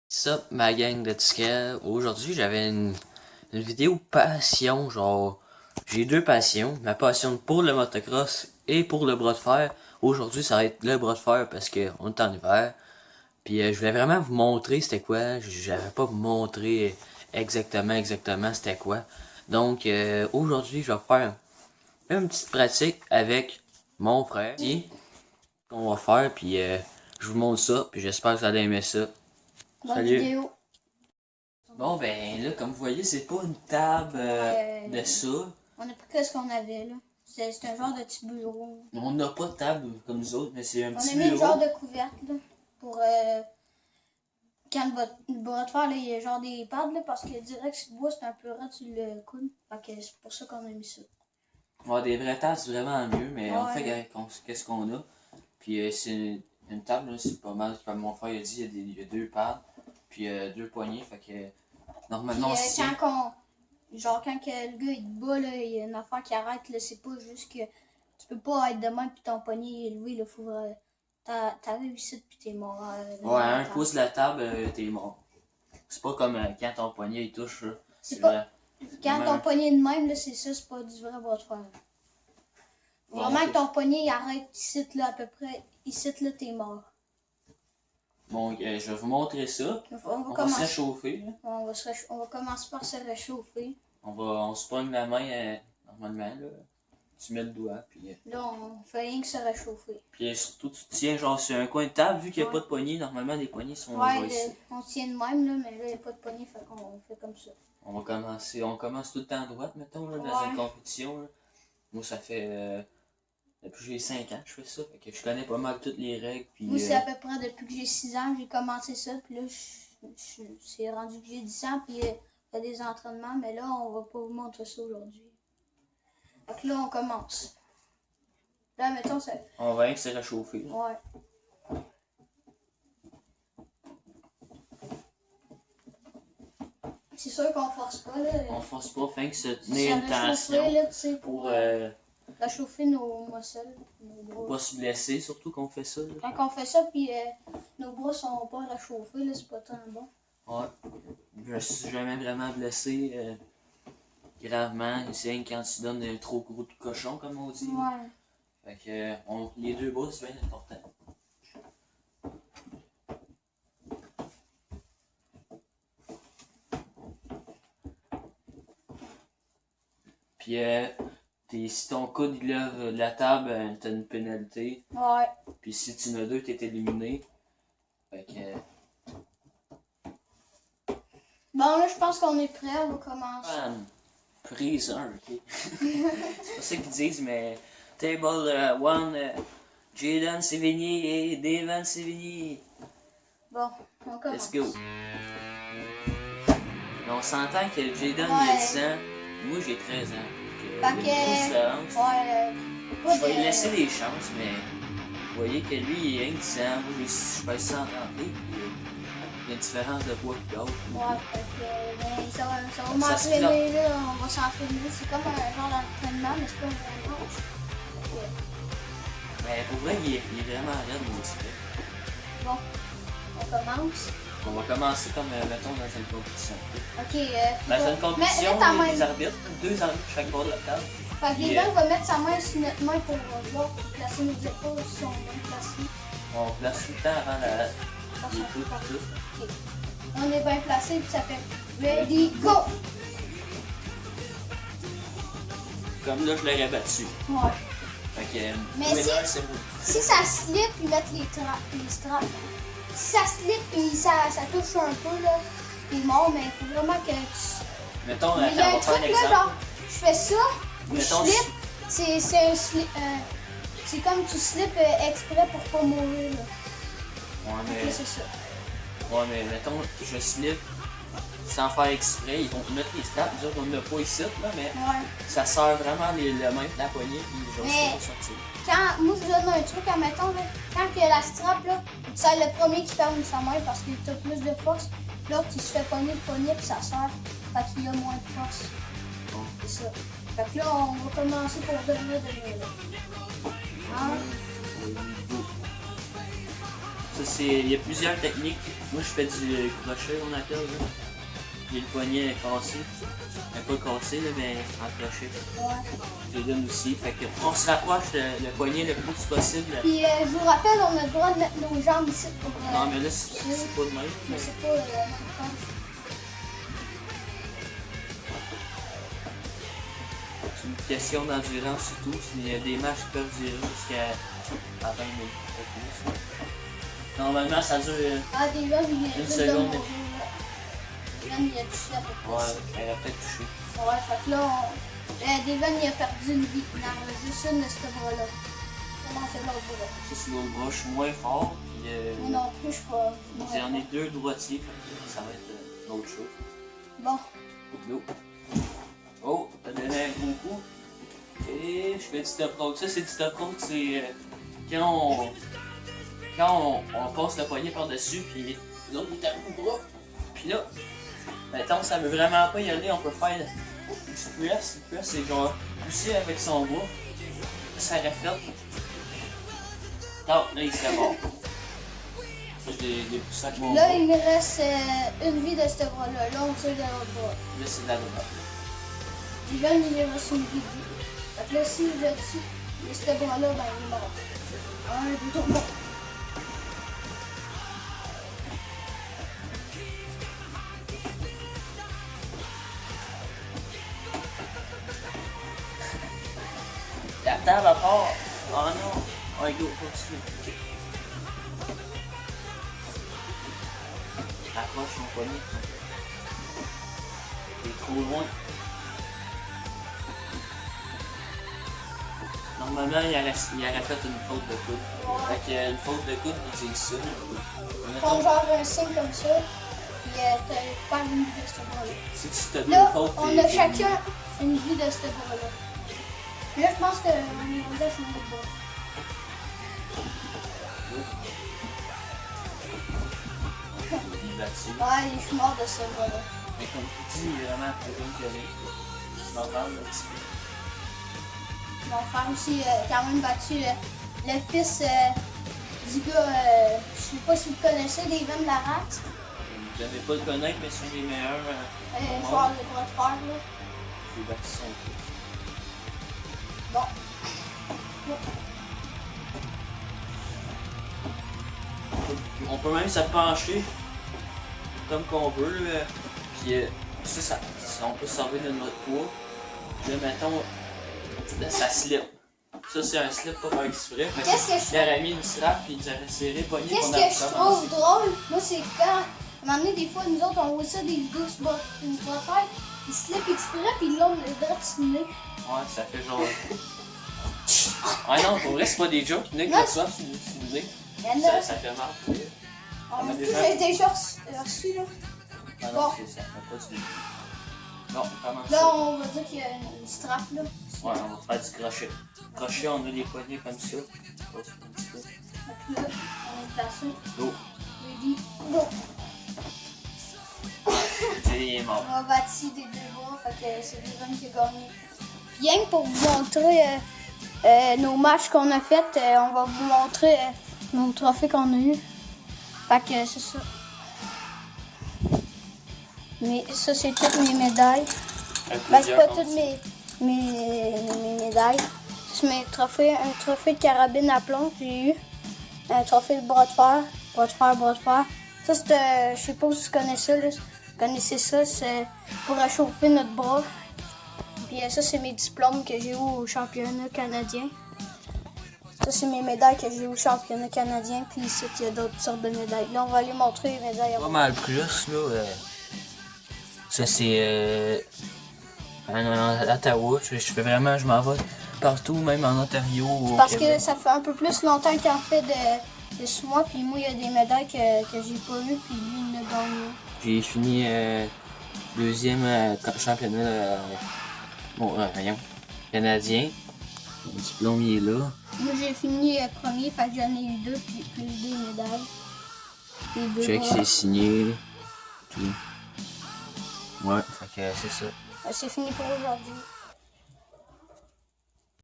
Ça, ma gang de tickets. Aujourd'hui, j'avais une vidéo passion, genre, j'ai deux passions. Ma passion pour le motocross et pour le bras de fer. Aujourd'hui, ça va être le bras de fer parce que on est en hiver. Puis je voulais vraiment vous montrer c'était quoi. J'avais pas vous montrer exactement c'était quoi. Donc, aujourd'hui, je vais faire une petite pratique avec mon frère. Ici, qu'on va faire, puis je vous montre ça, puis j'espère que vous allez aimer ça. Bonne Salut! vidéo. Bon, ben là, comme vous voyez, c'est pas une table de ça. On a pris ce qu'on avait là. C'est un genre de petit bureau. On n'a pas de table comme nous autres, mais c'est un On petit a mis un bureau. genre de couvercle là, pour quand le bras de fer, là, il y a genre des pads là, parce que direct si tu bois, c'est un peu rare sur le coude. Fait que c'est pour ça qu'on a mis ça. On va des vraies tables, c'est vraiment mieux, mais on Ouais. fait qu'est-ce qu'on a. Puis c'est une table, là, c'est pas mal, comme mon frère a dit, il y a deux pads, puis deux poignées, fait que normalement Puis, c'est... quand que le gars il te bat, là, il y a une affaire qui arrête, là, c'est pas juste que tu peux pas être de même puis ton poignet est élevé, là, faut t'arrives ici puis t'es mort. Ouais, un pouce de la table, t'es mort. C'est pas comme quand ton poignet il touche, là. C'est pas... vrai. Quand ton poignet est de même, là, c'est ça, c'est pas du vrai bras de fer. Bon, Vraiment ok. que ton poignet il arrête ici, là, à peu près, ici, là, t'es mort. Bon, je vais vous montrer ça. On va On va se commencer. réchauffer, là. On va commencer par se réchauffer. On se pogne la main normalement, là. Tu mets le doigt, puis... Là, on fait rien que se réchauffer. Puis surtout, tu tiens genre sur un coin de table, vu qu'il n'y a Ouais. pas de poignée. Normalement, les poignées sont Ouais, genre ici. on tient de même, là, mais là, il n'y a pas de poignet, fait qu'on fait comme ça. On commence tout le temps à droite, mettons, là, dans Ouais. une compétition. Là. Moi, ça fait... depuis que j'ai 5 ans, je fais ça. Fait que je connais pas mal toutes les règles, puis... Moi, c'est à peu près depuis que j'ai 6 ans, j'ai commencé ça, puis là, c'est rendu que j'ai 10 ans, puis il y a des entraînements, mais là, on va pas vous montrer ça aujourd'hui. Fait que là, on commence. Là, mettons, ça... On va rien que se réchauffer. Là. Ouais. C'est sûr qu'on force pas, là. On force pas, fait que se Ça tenir une réchauffer, tension là, tu sais, pour réchauffer nos muscles, nos bras. pas se blesser, surtout qu'on fait ça. Là. Quand on fait ça, puis nos bras sont pas réchauffés, là, c'est pas tant bon. Ouais. Je me suis jamais vraiment blessé gravement. C'est rien quand tu donnes un trop gros de cochon, comme on dit. Ouais. Fait que les deux bras, c'est bien important. Puis si ton coude il lève de la table, t'as une pénalité. Ouais. Puis si tu en as deux, t'es éliminé. Fait que... Bon, là, je pense qu'on est prêt, on va commencer. Prise 1, ok? C'est pas ça qu'ils disent, mais... Table 1, Jaden Sévigny et Devan Sévigny. Bon, on commence. Let's go. Mais on s'entend que Jaden il Ouais. a 10 ans, moi j'ai 13 ans. Fait Il y a une grosse différence. ouais, pas Je vais lui de... laisser des chances, mais vous voyez que lui, il est 10 ans, moi je pèse 130 livres, puis il y a une différence de poids et d'autres. Ouais, fait que, ben, ça va Ça se m'entraîner, là, on va s'entraîner. C'est comme un genre d'entraînement, mais c'est pas un vrai match. Mais pour vrai, il est vraiment raide, mon petit. Bon, on commence. On va commencer comme, mettons, dans une compétition. Ok, Dans une compétition, mets ta il y a main. des arbitres, deux arbitres chaque bord de la table. Fait que les Yeah. gars, on va mettre sa main sur notre main pour voir, pour placer nos épaules si sont bien placées. On place tout le temps avant les coups et tout. Ok. On est bien placé, puis ça fait ready, go! Comme là, je l'aurais battu. Ouais. Fait que, Mais winner, si- c'est moi. Si ça slip, ils mettent les straps. Si ça slip et ça touche un peu, là, t'es mort, mais il faut vraiment que tu... Mettons, Mais il y a attends, un on va faire un truc là, exemple. genre, je fais ça, je Mettons, slip, c'est un slip, c'est comme tu slip exprès pour pas mourir, là. Ouais, Ok, mais, c'est ça. ouais, mais mettons, je slip sans faire exprès. Ils vont mettre les straps. Nous autres, on n'a pas ici, là, mais Ouais. ça sert vraiment les mains de la poignée, puis je vais Mais- pas sortir. Quand, moi, je vous donne un truc, admettons, là, quand il y a la strap, là, c'est le premier qui ferme sa main parce qu'il a plus de force. L'autre, il se fait pogner le poignet puis ça sert. Fait qu'il a moins de force. Bon. C'est ça. Fait que là, on va commencer pour devenir là. 1, Il y a plusieurs techniques. Moi, je fais du crochet, on appelle. Là. J'ai le poignet cassé. Pas cassé, là, mais accroché. Ouais. Je les donne aussi. Fait que on se rapproche le poignet le plus possible. Puis je vous rappelle, on a le droit de mettre nos jambes ici pour. Non, mais là, c'est pas de même. Mais c'est pas même. C'est une question d'endurance et tout. Il y a des matchs qui peuvent durer jusqu'à 20 minutes. Normalement, ça dure. Ah, déjà, une seconde. Devan, il a touché à peu près. Ouais, elle a peut-être touché. Ouais, fait que là, Devan, il a perdu une vie. Il en reste juste une de ce bras-là. Comment c'est l'autre bras? Ça, c'est l'autre bras. Je suis moins fort. Puis, Moi non plus, je suis pas. j'en ai deux droitiers. Ça va être l'autre chose. Bon. Go. Oh, t'as donné un gros coup. Et je fais du stop rope. Ça, c'est du stop rope. C'est quand on passe le poignet par-dessus, puis l'autre est à bout bras. Puis là, mettons, ça veut vraiment pas y aller, on peut faire du press. Le press, c'est genre pousser avec son bras. Ça reflète. Non, là, il serait mort. Ça, je l'ai poussé avec mon bras. Là, il me reste une vie de ce bras-là. Là, on tire de l'autre bras. Là, c'est de la droite. Devan, il lui reste une vie. Fait que là, si je le tue, de ce bras-là, ben, il est mort. 1, 2, 3, mort. La table à part. Oh non. Ouais, go, continue. Accroche mon poignet. T'es trop loin. Normalement, il aurait fait une faute de coude. Fait qu'il une faute de coude, c'est ça. Font genre un signe comme ça, puis t'as pas une vie de ce bras-là. Si tu t'as deux Là, fautes, on a chacun une vie de ce bras-là. Là, je pense qu'on est rendu à son autre bras. Ouais, je suis mort de ce bras-là. Mais comme tu dis, il est vraiment très bien collé. Je m'en parle un petit peu. Mon frère aussi quand même battu le fils du gars, je sais pas si vous connaissez, Devan Larax. Je devais pas le connaître, mais c'est un des meilleurs. Joueur de bras de fer, là. J'ai battu son fils. Bon. On peut même se pencher comme qu'on veut, là. Puis ça, on peut se servir de notre poids. Puis là, mettons, là, ça slip. Ça, c'est un slip pas faire exprès. Qu'est-ce que je Il aurait mis une strap puis il nous aurait serré, pogné Qu'est-ce qu'on que a je trouve drôle, moi, c'est quand, à un moment donné, des fois, nous autres, on voit ça, des vidéos sur une bras de fer, ils slip exprès, puis là, on le droit sur le nez. Ouais, ça fait genre. Ah non, pour vrai, c'est pas des jokes, Nick, Non. que ça, c'est une idée. Il y en a, Ça fait mal. on a a tous déjà- déjà reçu, là. Ah Bon. non, ça fait pas du. Non, comment Là, ça? on va dire qu'il y a une strap, là. Ouais, on va faire du crochet. Crochet, on a les poignets comme ça. Un petit peu. Donc là, on est placé. Go. Ready, go. Jay est mort. On va battre des deux bras, fait que c'est Devan qui a gagné. Bien que pour vous montrer nos matchs qu'on a fait, on va vous montrer nos trophées qu'on a eu. Fait que c'est ça. Mais ça, c'est toutes mes médailles. Ben, c'est pas toutes mes médailles. C'est mes trophées. Un trophée de carabine à plomb que j'ai eu. Un trophée de bras de fer. Bras de fer, bras de fer. Ça, c'est, je sais pas si vous connaissez ça. Là. Vous connaissez ça, c'est pour réchauffer notre bras. Puis ça, c'est mes diplômes que j'ai eu au championnat canadien. Ça, c'est mes médailles que j'ai eu au championnat canadien. Puis ici, il y a d'autres sortes de médailles. Là, on va aller montrer les médailles. Pas mal plus, là. Ça, c'est. En Ottawa. Je fais vraiment, je m'en vais partout, même en Ontario. Au Parce que Québec. ça fait un peu plus longtemps qu'il en fait de 6 mois. Puis moi, il y a des médailles que j'ai pas eues. Puis lui, il en a gagné. J'ai fini deuxième championnat rayon canadien. Le diplôme, il est là. Moi, j'ai fini premier. Fait que j'en ai eu 2. Puis plus des médailles. Les deux Check, bras. c'est signé. Tout. Ouais, fait que c'est ça. C'est fini pour aujourd'hui.